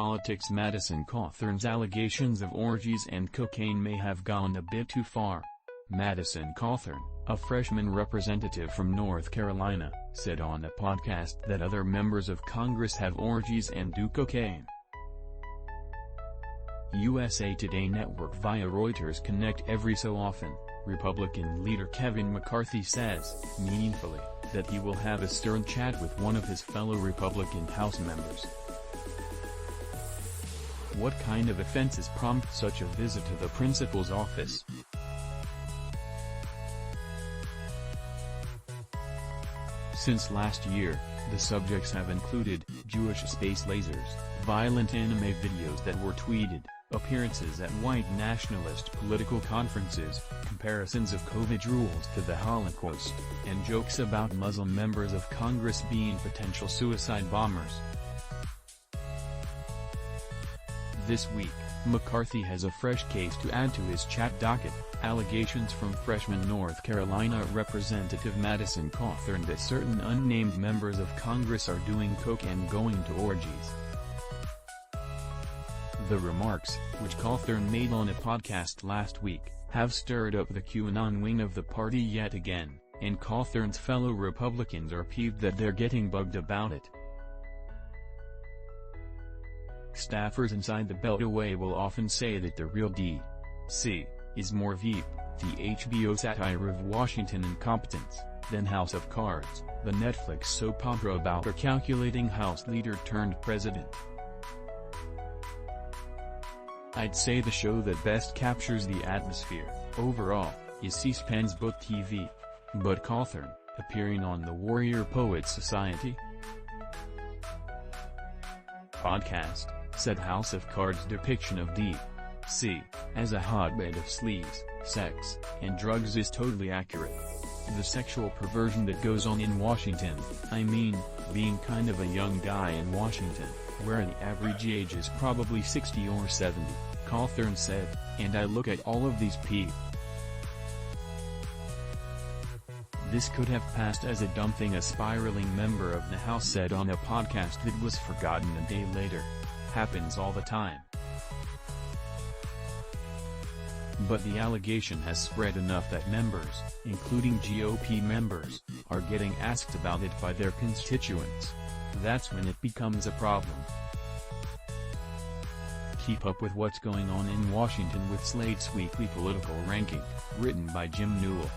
PoliticsMadison Cawthorn's allegations of orgies and cocaine may have gone a bit too far. Madison Cawthorn, a freshman representative from North Carolina, said on a podcast that other members of Congress have orgies and do cocaine. USA Today Network via Reuters ConnectEvery. So often, Republican leader Kevin McCarthy says, meaningfully, that he will have a stern chat with one of his fellow Republican House members. What kind of offenses prompt such a visit to the principal's office? Since last year, the subjects have included Jewish space lasers, violent anime videos that were tweeted, appearances at white nationalist political conferences, comparisons of COVID rules to the Holocaust, and jokes about Muslim members of Congress being potential suicide bombers. This week, McCarthy has a fresh case to add to his chat docket, allegations from freshman North Carolina Representative Madison Cawthorn that certain unnamed members of Congress are doing coke and going to orgies. The remarks, which Cawthorn made on a podcast last week, have stirred up the QAnon wing of the party yet again, and Cawthorn's fellow Republicans are peeved that they're getting bugged about it. Staffers inside the Beltway will often say that the real D.C. is more Veep, the HBO satire of Washington incompetence, than House of Cards, the Netflix soap opera about a calculating House leader turned president. I'd say the show that best captures the atmosphere, overall, is C-SPAN's Book TV. But Cawthorn, appearing on the Warrior Poets Society podcast, said House of Cards' depiction of D.C. as a hotbed of sleaze, sex, and drugs is totally accurate. The sexual perversion that goes on in Washington, I mean, being kind of a young guy in Washington, where the average age is probably 60 or 70, Cawthorn said, and I look at all of these people. This could have passed as a dumb thing, a spiraling member of the House said on a podcast that was forgotten a day later. Happens all the time. But the allegation has spread enough that members, including GOP members, are getting asked about it by their constituents. That's when it becomes a problem. Keep up with what's going on in Washington with Slate's weekly political ranking, written by Jim Newell.